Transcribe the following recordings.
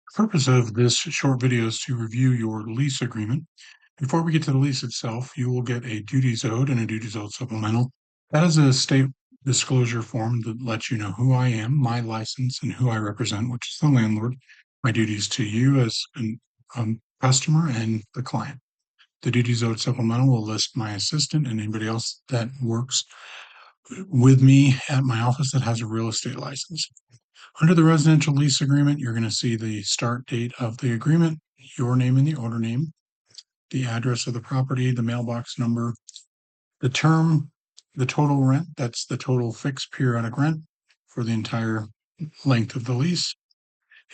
The purpose of this short video is to review your lease agreement. Before we get to the lease itself, you will get a duties owed and a duties owed supplemental. That is a state disclosure form that lets you know who I am, my license, and who I represent, which is the landlord, my duties to you as a customer and the client. The duties owed supplemental will list my assistant and anybody else that works with me at my office that has a real estate license. Under the residential lease agreement, you're going to see the start date of the agreement, your name and the owner name, the address of the property, the mailbox number, the term, the total rent, that's the total fixed periodic rent for the entire length of the lease.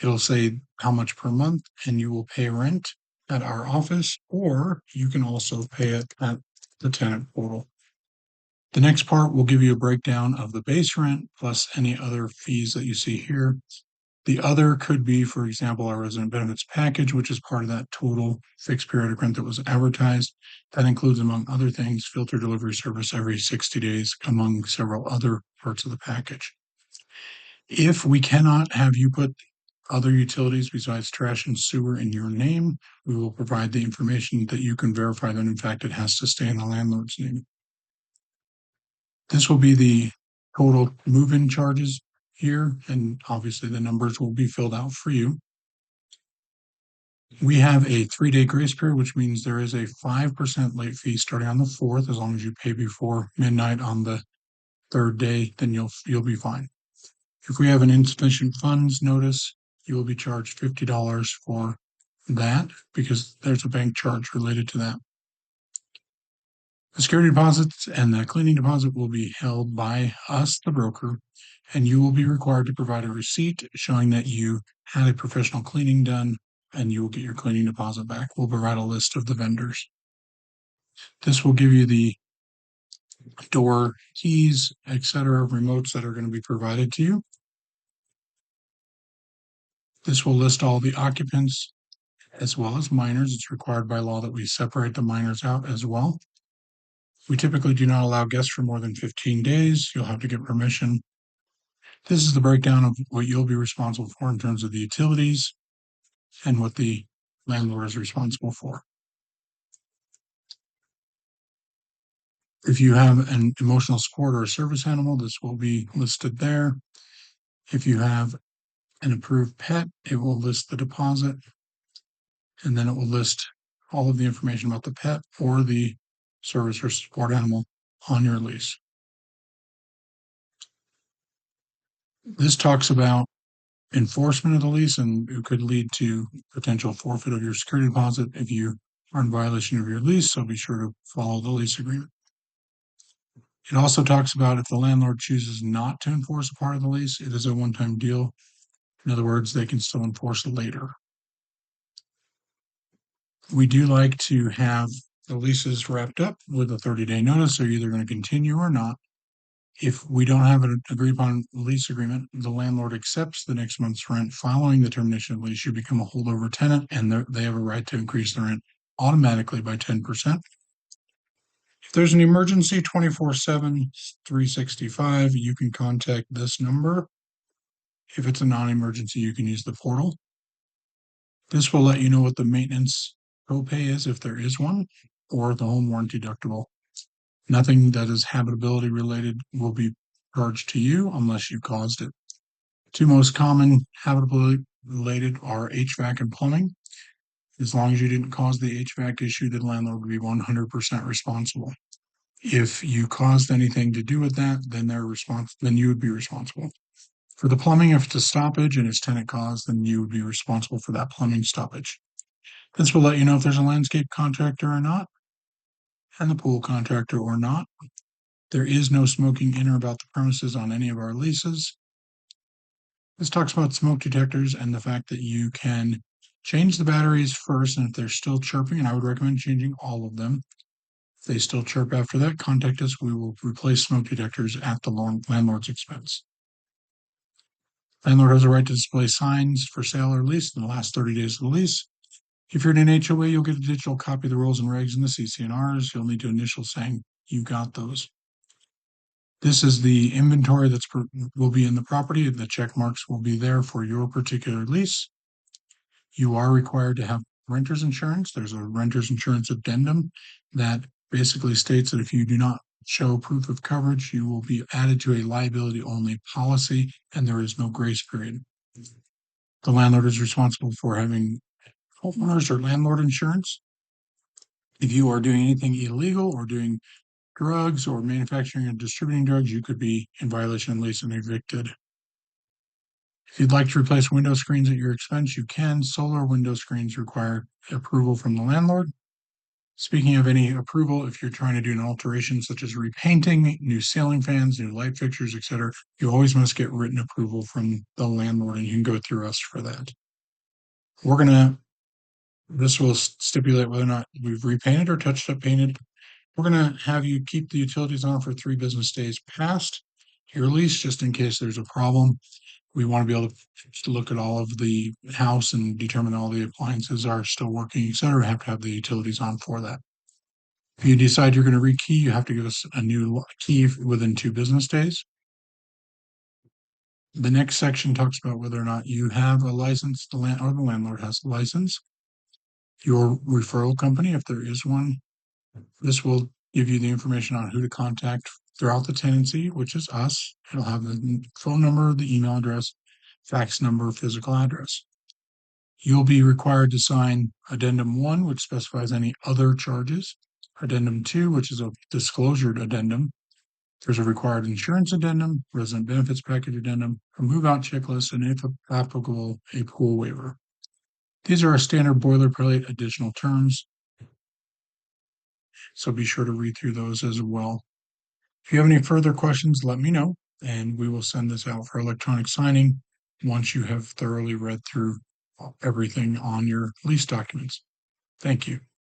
It'll say how much per month, and you will pay rent at our office, or you can also pay it at the tenant portal. The next part will give you a breakdown of the base rent plus any other fees that you see here. The other could be, for example, our resident benefits package, which is part of that total fixed periodic rent that was advertised. That includes, among other things, filter delivery service every 60 days, among several other parts of the package. If we cannot have you put other utilities besides trash and sewer in your name, we will provide the information that you can verify that, in fact, it has to stay in the landlord's name. This will be the total move-in charges here, and obviously the numbers will be filled out for you. We have a 3-day grace period, which means there is a 5% late fee starting on the 4th. As long as you pay before midnight on the 3rd day, then you'll be fine. If we have an insufficient funds notice, you will be charged $50 for that because there's a bank charge related to that. The security deposits and the cleaning deposit will be held by us, the broker, and you will be required to provide a receipt showing that you had a professional cleaning done, and you will get your cleaning deposit back. We'll provide a list of the vendors. This will give you the door keys, etc., remotes that are going to be provided to you. This will list all the occupants as well as minors. It's required by law that we separate the minors out as well. We typically do not allow guests for more than 15 days. You'll have to get permission. This is the breakdown of what you'll be responsible for in terms of the utilities and what the landlord is responsible for. If you have an emotional support or a service animal, this will be listed there. If you have an approved pet, it will list the deposit, and then it will list all of the information about the pet or the service or support animal on your lease. This talks about enforcement of the lease, and it could lead to potential forfeit of your security deposit if you are in violation of your lease, so be sure to follow the lease agreement. It also talks about if the landlord chooses not to enforce a part of the lease, it is a one-time deal. In other words, they can still enforce it later. We do like to have the leases wrapped up with a 30-day notice. So you're either going to continue or not. If we don't have an agreed upon lease agreement, the landlord accepts the next month's rent following the termination of the lease. You become a holdover tenant, and they have a right to increase the rent automatically by 10%. If there's an emergency 24/7, 365, you can contact this number. If it's a non-emergency, you can use the portal. This will let you know what the maintenance copay is, if there is one, or the home warranty deductible. Nothing that is habitability related will be charged to you unless you caused it. Two most common habitability related are HVAC and plumbing. As long as you didn't cause the HVAC issue, the landlord would be 100% responsible. If you caused anything to do with that, then you would be responsible. For the plumbing, if it's a stoppage and it's tenant caused, then you would be responsible for that plumbing stoppage. This will let you know if there's a landscape contractor or not, and the pool contractor or not. There is no smoking in or about the premises on any of our leases. This talks about smoke detectors and the fact that you can change the batteries first, and if they're still chirping, and I would recommend changing all of them. If they still chirp after that, contact us. We will replace smoke detectors at the landlord's expense. Landlord has a right to display signs for sale or lease in the last 30 days of the lease. If you're in an HOA, you'll get a digital copy of the rules and regs and the CC&Rs. You'll need to initial saying you got those. This is the inventory will be in the property. The check marks will be there for your particular lease. You are required to have renter's insurance. There's a renter's insurance addendum that basically states that if you do not show proof of coverage, you will be added to a liability only policy and there is no grace period. The landlord is responsible for having homeowners or landlord insurance. If you are doing anything illegal or doing drugs or manufacturing and distributing drugs, you could be in violation of lease and evicted. If you'd like to replace window screens at your expense, you can. Solar window screens require approval from the landlord. Speaking of any approval, if you're trying to do an alteration such as repainting, new ceiling fans, new light fixtures, etc., you always must get written approval from the landlord, and you can go through us for that. We're gonna This will stipulate whether or not we've repainted or touched up painted. We're gonna have you keep the utilities on for 3 business days past your lease, just in case there's a problem. We want to be able to look at all of the house and determine all the appliances are still working, et cetera. We have to have the utilities on for that. If you decide you're going to rekey, you have to give us a new key within 2 business days. The next section talks about whether or not you have a license, the landlord has a license. Your referral company, if there is one, this will give you the information on who to contact throughout the tenancy, which is us. It'll have the phone number, the email address, fax number, physical address. You'll be required to sign Addendum 1, which specifies any other charges, Addendum 2, which is a disclosure addendum. There's a required insurance addendum, resident benefits package addendum, a move-out checklist, and if applicable, a pool waiver. These are our standard boilerplate additional terms, so be sure to read through those as well. If you have any further questions, let me know, and we will send this out for electronic signing once you have thoroughly read through everything on your lease documents. Thank you.